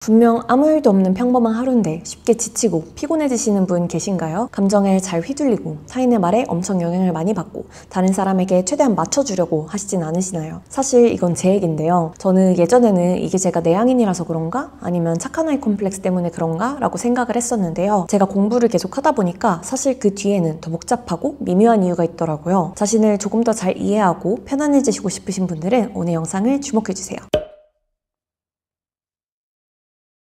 분명 아무 일도 없는 평범한 하루인데 쉽게 지치고 피곤해지시는 분 계신가요? 감정에 잘 휘둘리고 타인의 말에 엄청 영향을 많이 받고 다른 사람에게 최대한 맞춰주려고 하시진 않으시나요? 사실 이건 제 얘기인데요. 저는 예전에는 이게 제가 내향인이라서 그런가? 아니면 착한 아이 콤플렉스 때문에 그런가? 라고 생각을 했었는데요. 제가 공부를 계속 하다 보니까 사실 그 뒤에는 더 복잡하고 미묘한 이유가 있더라고요. 자신을 조금 더 잘 이해하고 편안해지시고 싶으신 분들은 오늘 영상을 주목해주세요.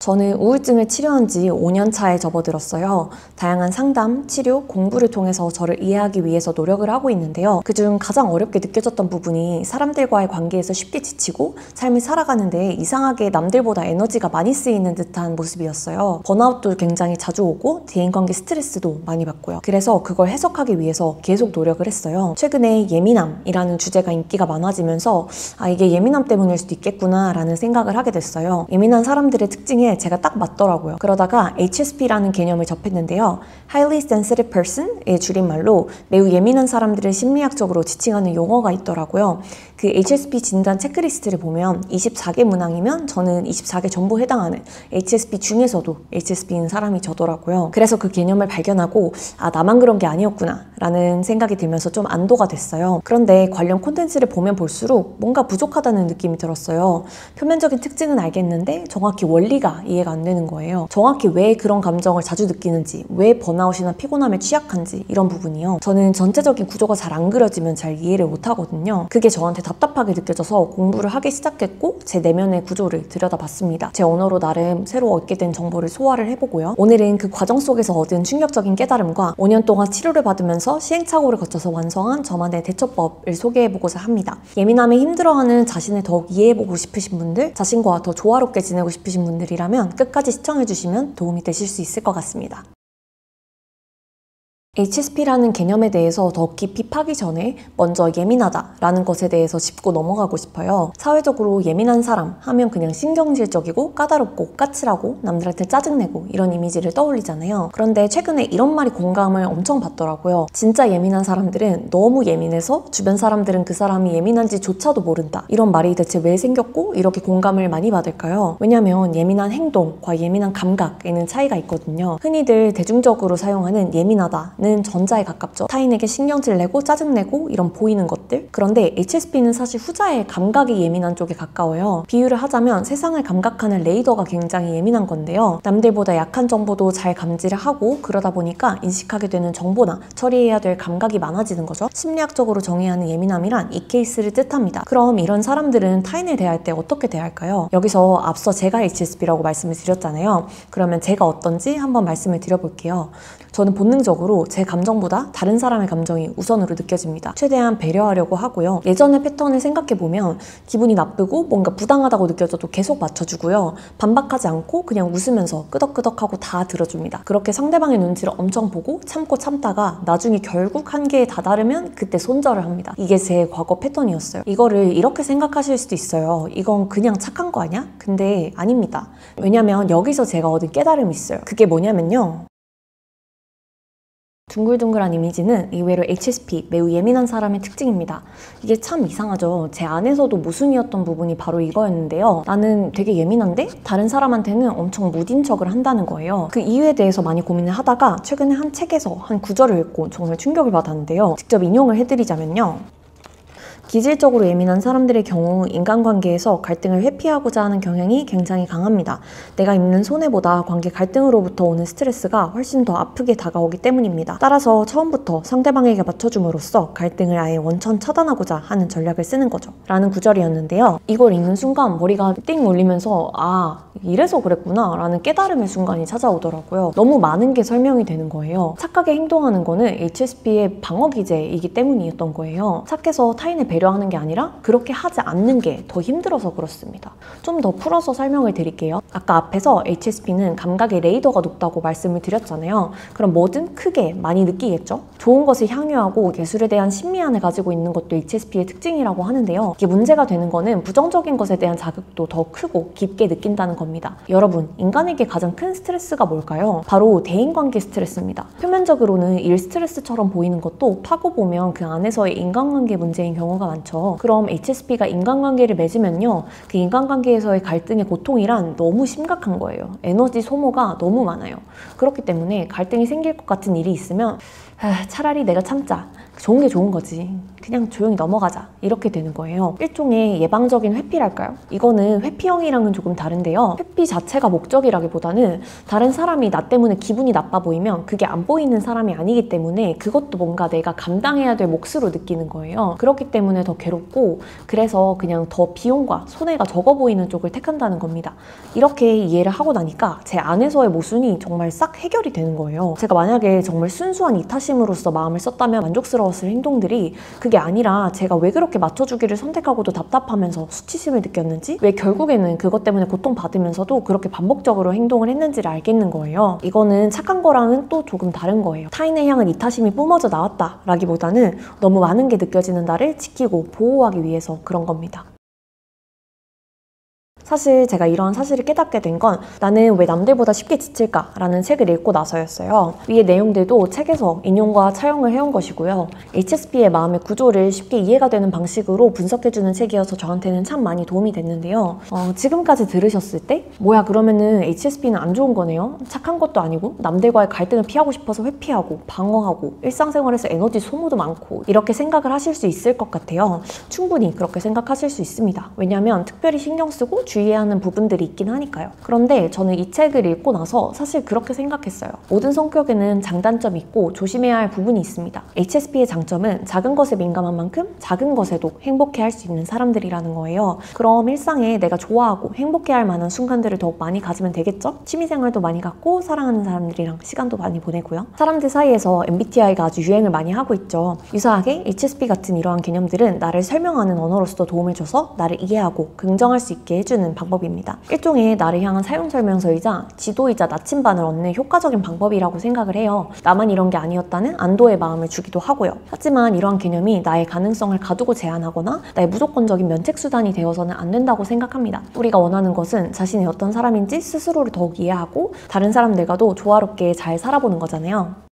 저는 우울증을 치료한 지 5년 차에 접어들었어요. 다양한 상담, 치료, 공부를 통해서 저를 이해하기 위해서 노력을 하고 있는데요. 그중 가장 어렵게 느껴졌던 부분이 사람들과의 관계에서 쉽게 지치고 삶을 살아가는데 이상하게 남들보다 에너지가 많이 쓰이는 듯한 모습이었어요. 번아웃도 굉장히 자주 오고 대인관계 스트레스도 많이 받고요. 그래서 그걸 해석하기 위해서 계속 노력을 했어요. 최근에 예민함이라는 주제가 인기가 많아지면서 이게 예민함 때문일 수도 있겠구나 라는 생각을 하게 됐어요. 예민한 사람들의 특징에 제가 딱 맞더라고요. 그러다가 HSP라는 개념을 접했는데요. Highly Sensitive Person의 줄임말로 매우 예민한 사람들을 심리학적으로 지칭하는 용어가 있더라고요. 그 HSP 진단 체크리스트를 보면 24개 문항이면 저는 24개 전부 해당하는 HSP 중에서도 HSP인 사람이 저더라고요. 그래서 그 개념을 발견하고 나만 그런 게 아니었구나 라는 생각이 들면서 좀 안도가 됐어요. 그런데 관련 콘텐츠를 보면 볼수록 뭔가 부족하다는 느낌이 들었어요. 표면적인 특징은 알겠는데 정확히 원리가 이해가 안 되는 거예요. 정확히 왜 그런 감정을 자주 느끼는지, 왜 번아웃이나 피곤함에 취약한지 이런 부분이요. 저는 전체적인 구조가 잘 안 그려지면 잘 이해를 못 하거든요. 그게 저한테 답답하게 느껴져서 공부를 하기 시작했고 제 내면의 구조를 들여다봤습니다. 제 언어로 나름 새로 얻게 된 정보를 소화를 해보고요. 오늘은 그 과정 속에서 얻은 충격적인 깨달음과 5년 동안 치료를 받으면서 시행착오를 거쳐서 완성한 저만의 대처법을 소개해보고자 합니다. 예민함에 힘들어하는 자신을 더욱 이해해보고 싶으신 분들, 자신과 더 조화롭게 지내고 싶으신 분들이라면 끝까지 시청해주시면 도움이 되실 수 있을 것 같습니다. HSP라는 개념에 대해서 더 깊이 파기 전에 먼저 예민하다라는 것에 대해서 짚고 넘어가고 싶어요. 사회적으로 예민한 사람 하면 그냥 신경질적이고 까다롭고 까칠하고 남들한테 짜증내고 이런 이미지를 떠올리잖아요. 그런데 최근에 이런 말이 공감을 엄청 받더라고요. 진짜 예민한 사람들은 너무 예민해서 주변 사람들은 그 사람이 예민한지조차도 모른다. 이런 말이 대체 왜 생겼고 이렇게 공감을 많이 받을까요? 왜냐면 예민한 행동과 예민한 감각에는 차이가 있거든요. 흔히들 대중적으로 사용하는 예민하다 는 전자에 가깝죠. 타인에게 신경질 내고 짜증내고 이런 보이는 것들. 그런데 HSP는 사실 후자의 감각이 예민한 쪽에 가까워요. 비유를 하자면 세상을 감각하는 레이더가 굉장히 예민한 건데요. 남들보다 약한 정보도 잘 감지를 하고 그러다 보니까 인식하게 되는 정보나 처리해야 될 감각이 많아지는 거죠. 심리학적으로 정의하는 예민함이란 이 케이스를 뜻합니다. 그럼 이런 사람들은 타인을 대할 때 어떻게 대할까요? 여기서 앞서 제가 HSP라고 말씀을 드렸잖아요. 그러면 제가 어떤지 한번 말씀을 드려볼게요. 저는 본능적으로 제 감정보다 다른 사람의 감정이 우선으로 느껴집니다. 최대한 배려하려고 하고요. 예전의 패턴을 생각해보면 기분이 나쁘고 뭔가 부당하다고 느껴져도 계속 맞춰주고요. 반박하지 않고 그냥 웃으면서 끄덕끄덕하고 다 들어줍니다. 그렇게 상대방의 눈치를 엄청 보고 참고 참다가 나중에 결국 한계에 다다르면 그때 손절을 합니다. 이게 제 과거 패턴이었어요. 이거를 이렇게 생각하실 수도 있어요. 이건 그냥 착한 거 아니야? 근데 아닙니다. 왜냐면 여기서 제가 얻은 깨달음이 있어요. 그게 뭐냐면요. 둥글둥글한 이미지는 의외로 HSP, 매우 예민한 사람의 특징입니다. 이게 참 이상하죠. 제 안에서도 모순이었던 부분이 바로 이거였는데요. 나는 되게 예민한데 다른 사람한테는 엄청 무딘 척을 한다는 거예요. 그 이유에 대해서 많이 고민을 하다가 최근에 한 책에서 한 구절을 읽고 정말 충격을 받았는데요. 직접 인용을 해드리자면요. 기질적으로 예민한 사람들의 경우 인간관계에서 갈등을 회피하고자 하는 경향이 굉장히 강합니다. 내가 입는 손해보다 관계 갈등으로부터 오는 스트레스가 훨씬 더 아프게 다가오기 때문입니다. 따라서 처음부터 상대방에게 맞춰줌으로써 갈등을 아예 원천 차단하고자 하는 전략을 쓰는 거죠. 라는 구절이었는데요. 이걸 읽는 순간 머리가 띵 울리면서 이래서 그랬구나 라는 깨달음의 순간이 찾아오더라고요. 너무 많은 게 설명이 되는 거예요. 착하게 행동하는 거는 HSP의 방어 기제이기 때문이었던 거예요. 착해서 타인을 배려하는 게 아니라 그렇게 하지 않는 게 더 힘들어서 그렇습니다. 좀 더 풀어서 설명을 드릴게요. 아까 앞에서 HSP는 감각의 레이더가 높다고 말씀을 드렸잖아요. 그럼 뭐든 크게 많이 느끼겠죠? 좋은 것을 향유하고 예술에 대한 신미안을 가지고 있는 것도 HSP의 특징이라고 하는데요. 이게 문제가 되는 거는 부정적인 것에 대한 자극도 더 크고 깊게 느낀다는 겁니다. 겁니다. 여러분, 인간에게 가장 큰 스트레스가 뭘까요? 바로 대인관계 스트레스입니다. 표면적으로는 일 스트레스처럼 보이는 것도 파고 보면 그 안에서의 인간관계 문제인 경우가 많죠. 그럼 HSP가 인간관계를 맺으면요, 그 인간관계에서의 갈등의 고통이란 너무 심각한 거예요. 에너지 소모가 너무 많아요. 그렇기 때문에 갈등이 생길 것 같은 일이 있으면 차라리 내가 참자. 좋은 게 좋은 거지. 그냥 조용히 넘어가자. 이렇게 되는 거예요. 일종의 예방적인 회피랄까요? 이거는 회피형이랑은 조금 다른데요. 회피 자체가 목적이라기보다는 다른 사람이 나 때문에 기분이 나빠 보이면 그게 안 보이는 사람이 아니기 때문에 그것도 뭔가 내가 감당해야 될 몫으로 느끼는 거예요. 그렇기 때문에 더 괴롭고, 그래서 그냥 더 비용과 손해가 적어 보이는 쪽을 택한다는 겁니다. 이렇게 이해를 하고 나니까 제 안에서의 모순이 정말 싹 해결이 되는 거예요. 제가 만약에 정말 순수한 이타심으로서 마음을 썼다면 만족스러웠을 행동들이 그게 아니라 제가 왜 그렇게 맞춰주기를 선택하고도 답답하면서 수치심을 느꼈는지, 왜 결국에는 그것 때문에 고통받으면서도 그렇게 반복적으로 행동을 했는지를 알겠는 거예요. 이거는 착한 거랑은 또 조금 다른 거예요. 타인을 향한 이타심이 뿜어져 나왔다 라기보다는 너무 많은 게 느껴지는 나를 지키고 보호하기 위해서 그런 겁니다. 사실 제가 이런 사실을 깨닫게 된 건 나는 왜 남들보다 쉽게 지칠까? 라는 책을 읽고 나서였어요. 위의 내용들도 책에서 인용과 차용을 해온 것이고요. HSP의 마음의 구조를 쉽게 이해가 되는 방식으로 분석해주는 책이어서 저한테는 참 많이 도움이 됐는데요. 지금까지 들으셨을 때 뭐야, 그러면은 HSP는 안 좋은 거네요? 착한 것도 아니고 남들과의 갈등을 피하고 싶어서 회피하고 방어하고 일상생활에서 에너지 소모도 많고, 이렇게 생각을 하실 수 있을 것 같아요. 충분히 그렇게 생각하실 수 있습니다. 왜냐하면 특별히 신경 쓰고 주의해야 하는 부분들이 있긴 하니까요. 그런데 저는 이 책을 읽고 나서 사실 그렇게 생각했어요. 모든 성격에는 장단점이 있고 조심해야 할 부분이 있습니다. HSP의 장점은 작은 것에 민감한 만큼 작은 것에도 행복해할 수 있는 사람들이라는 거예요. 그럼 일상에 내가 좋아하고 행복해할 만한 순간들을 더욱 많이 가지면 되겠죠? 취미생활도 많이 갖고 사랑하는 사람들이랑 시간도 많이 보내고요. 사람들 사이에서 MBTI가 아주 유행을 많이 하고 있죠. 유사하게 HSP 같은 이러한 개념들은 나를 설명하는 언어로서 도움을 줘서 나를 이해하고 긍정할 수 있게 해주는 방법입니다. 일종의 나를 향한 사용설명서이자 지도이자 나침반을 얻는 효과적인 방법이라고 생각을 해요. 나만 이런 게 아니었다는 안도의 마음을 주기도 하고요. 하지만 이러한 개념이 나의 가능성을 가두고 제한하거나 나의 무조건적인 면책수단이 되어서는 안 된다고 생각합니다. 우리가 원하는 것은 자신이 어떤 사람인지 스스로를 더욱 이해하고 다른 사람들과도 조화롭게 잘 살아보는 거잖아요.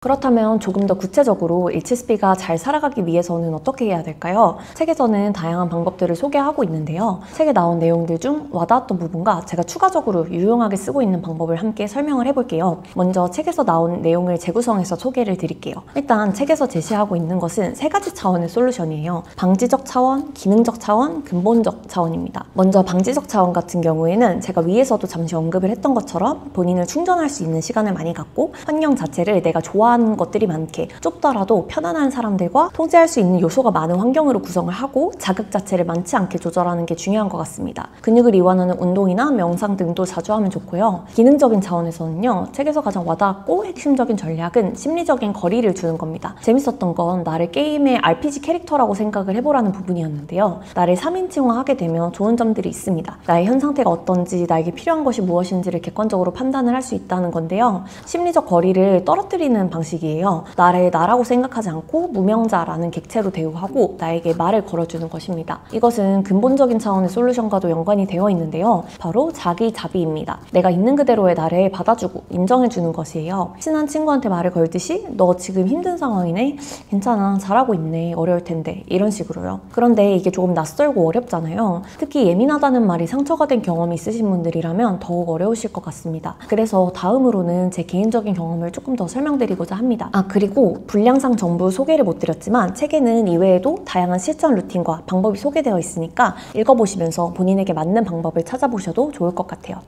그렇다면 조금 더 구체적으로 HSP가 잘 살아가기 위해서는 어떻게 해야 될까요? 책에서는 다양한 방법들을 소개하고 있는데요. 책에 나온 내용들 중 와닿았던 부분과 제가 추가적으로 유용하게 쓰고 있는 방법을 함께 설명을 해볼게요. 먼저 책에서 나온 내용을 재구성해서 소개를 드릴게요. 일단 책에서 제시하고 있는 것은 세 가지 차원의 솔루션이에요. 방지적 차원, 기능적 차원, 근본적 차원입니다. 먼저 방지적 차원 같은 경우에는 제가 위에서도 잠시 언급을 했던 것처럼 본인을 충전할 수 있는 시간을 많이 갖고 환경 자체를 내가 좋아하는 것들이 많게, 좁더라도 편안한 사람들과 통제할 수 있는 요소가 많은 환경으로 구성을 하고 자극 자체를 많지 않게 조절하는 게 중요한 것 같습니다. 근육을 이완하는 운동이나 명상 등도 자주 하면 좋고요. 기능적인 차원에서는요, 책에서 가장 와닿았고 핵심적인 전략은 심리적인 거리를 두는 겁니다. 재밌었던 건 나를 게임의 RPG 캐릭터라고 생각을 해보라는 부분이었는데요. 나를 3인칭화하게 되면 좋은 점들이 있습니다. 나의 현 상태가 어떤지, 나에게 필요한 것이 무엇인지를 객관적으로 판단을 할 수 있다는 건데요. 심리적 거리를 떨어뜨리는 방식이에요. 나를 나라고 생각하지 않고 무명자라는 객체로 대우하고 나에게 말을 걸어주는 것입니다. 이것은 근본적인 차원의 솔루션과도 연관이 되어 있는데요. 바로 자기 자비입니다. 내가 있는 그대로의 나를 받아주고 인정해주는 것이에요. 친한 친구한테 말을 걸듯이 너 지금 힘든 상황이네? 괜찮아, 잘하고 있네, 어려울 텐데, 이런 식으로요. 그런데 이게 조금 낯설고 어렵잖아요. 특히 예민하다는 말이 상처가 된 경험이 있으신 분들이라면 더욱 어려우실 것 같습니다. 그래서 다음으로는 제 개인적인 경험을 조금 더 설명드리고자 합니다. 그리고 분량상 전부 소개를 못 드렸지만 책에는 이외에도 다양한 실천 루틴과 방법이 소개되어 있으니까 읽어보시면서 본인에게 맞는 방법을 찾아보셔도 좋을 것 같아요.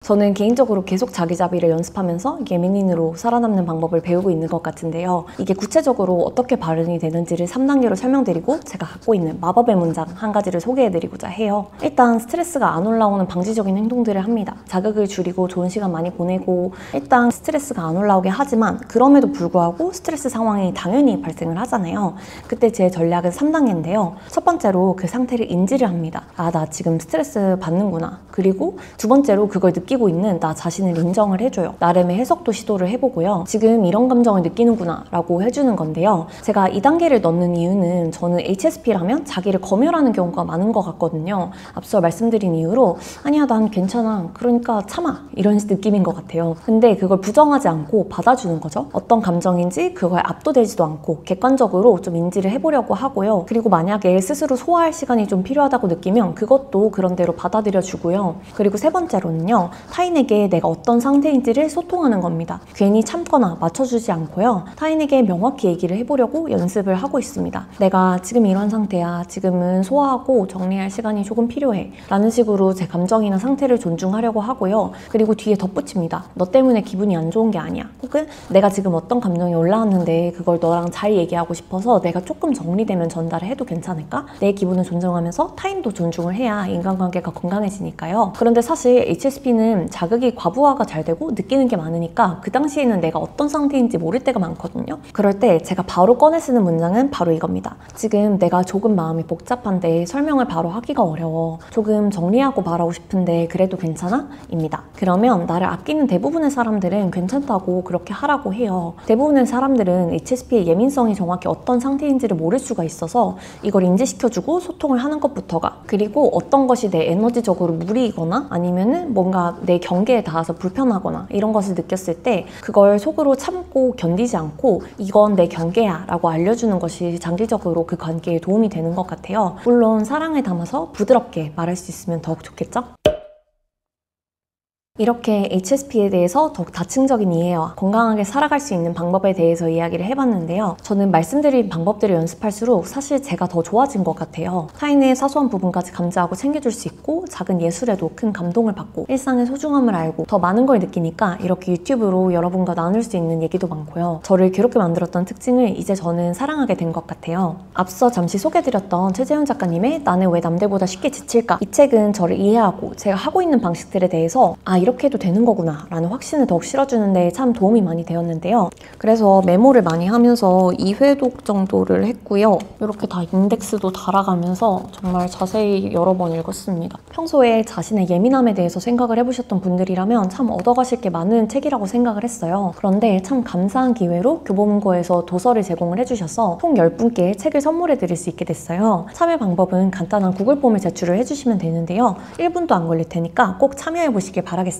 저는 개인적으로 계속 자기 자비를 연습하면서 예민인으로 살아남는 방법을 배우고 있는 것 같은데요. 이게 구체적으로 어떻게 발현이 되는지를 3단계로 설명드리고 제가 갖고 있는 마법의 문장 한 가지를 소개해드리고자 해요. 일단 스트레스가 안 올라오는 방지적인 행동들을 합니다. 자극을 줄이고 좋은 시간 많이 보내고, 일단 스트레스가 안 올라오게 하지만 그럼에도 불구하고 스트레스 상황이 당연히 발생을 하잖아요. 그때 제 전략은 3단계인데요. 첫 번째로 그 상태를 인지를 합니다. 나 지금 스트레스 받는구나. 그리고 두 번째로 그걸 느끼고 느끼고 있는 나 자신을 인정을 해줘요. 나름의 해석도 시도를 해보고요. 지금 이런 감정을 느끼는구나 라고 해주는 건데요. 제가 이 단계를 넣는 이유는 저는 HSP라면 자기를 검열하는 경우가 많은 것 같거든요. 앞서 말씀드린 이유로 아니야 난 괜찮아 그러니까 참아 이런 느낌인 것 같아요. 근데 그걸 부정하지 않고 받아주는 거죠. 어떤 감정인지 그거에 압도되지도 않고 객관적으로 좀 인지를 해보려고 하고요. 그리고 만약에 스스로 소화할 시간이 좀 필요하다고 느끼면 그것도 그런 대로 받아들여 주고요. 그리고 세 번째로는요. 타인에게 내가 어떤 상태인지를 소통하는 겁니다. 괜히 참거나 맞춰주지 않고요. 타인에게 명확히 얘기를 해보려고 연습을 하고 있습니다. 내가 지금 이런 상태야. 지금은 소화하고 정리할 시간이 조금 필요해. 라는 식으로 제 감정이나 상태를 존중하려고 하고요. 그리고 뒤에 덧붙입니다. 너 때문에 기분이 안 좋은 게 아니야. 혹은 내가 지금 어떤 감정이 올라왔는데 그걸 너랑 잘 얘기하고 싶어서 내가 조금 정리되면 전달을 해도 괜찮을까? 내 기분을 존중하면서 타인도 존중을 해야 인간관계가 건강해지니까요. 그런데 사실 HSP는 자극이 과부하가 잘 되고 느끼는 게 많으니까 그 당시에는 내가 어떤 상태인지 모를 때가 많거든요. 그럴 때 제가 바로 꺼내 쓰는 문장은 바로 이겁니다. 지금 내가 조금 마음이 복잡한데 설명을 바로 하기가 어려워. 조금 정리하고 말하고 싶은데 그래도 괜찮아? 입니다. 그러면 나를 아끼는 대부분의 사람들은 괜찮다고 그렇게 하라고 해요. 대부분의 사람들은 HSP의 예민성이 정확히 어떤 상태인지를 모를 수가 있어서 이걸 인지시켜주고 소통을 하는 것부터가, 그리고 어떤 것이 내 에너지적으로 무리이거나 아니면은 뭔가 내 경계에 닿아서 불편하거나 이런 것을 느꼈을 때 그걸 속으로 참고 견디지 않고 이건 내 경계야 라고 알려주는 것이 장기적으로 그 관계에 도움이 되는 것 같아요. 물론 사랑을 담아서 부드럽게 말할 수 있으면 더욱 좋겠죠? 이렇게 HSP에 대해서 더욱 다층적인 이해와 건강하게 살아갈 수 있는 방법에 대해서 이야기를 해봤는데요. 저는 말씀드린 방법들을 연습할수록 사실 제가 더 좋아진 것 같아요. 타인의 사소한 부분까지 감지하고 챙겨줄 수 있고 작은 예술에도 큰 감동을 받고 일상의 소중함을 알고 더 많은 걸 느끼니까 이렇게 유튜브로 여러분과 나눌 수 있는 얘기도 많고요. 저를 괴롭게 만들었던 특징을 이제 저는 사랑하게 된 것 같아요. 앞서 잠시 소개드렸던 최재훈 작가님의 나는 왜 남들보다 쉽게 지칠까? 이 책은 저를 이해하고 제가 하고 있는 방식들에 대해서 이렇게 해도 되는 거구나 라는 확신을 더욱 실어주는데 참 도움이 많이 되었는데요. 그래서 메모를 많이 하면서 2회독 정도를 했고요. 이렇게 다 인덱스도 달아가면서 정말 자세히 여러 번 읽었습니다. 평소에 자신의 예민함에 대해서 생각을 해보셨던 분들이라면 참 얻어가실 게 많은 책이라고 생각을 했어요. 그런데 참 감사한 기회로 교보문고에서 도서를 제공을 해주셔서 총 10분께 책을 선물해 드릴 수 있게 됐어요. 참여 방법은 간단한 구글 폼을 제출을 해주시면 되는데요. 1분도 안 걸릴 테니까 꼭 참여해 보시길 바라겠습니다.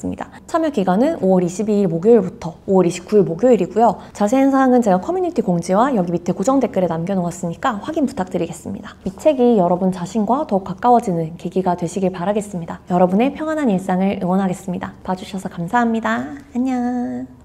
참여 기간은 5월 22일 목요일부터 5월 29일 목요일이고요. 자세한 사항은 제가 커뮤니티 공지와 여기 밑에 고정 댓글에 남겨놓았으니까 확인 부탁드리겠습니다. 이 책이 여러분 자신과 더욱 가까워지는 계기가 되시길 바라겠습니다. 여러분의 평안한 일상을 응원하겠습니다. 봐주셔서 감사합니다. 안녕.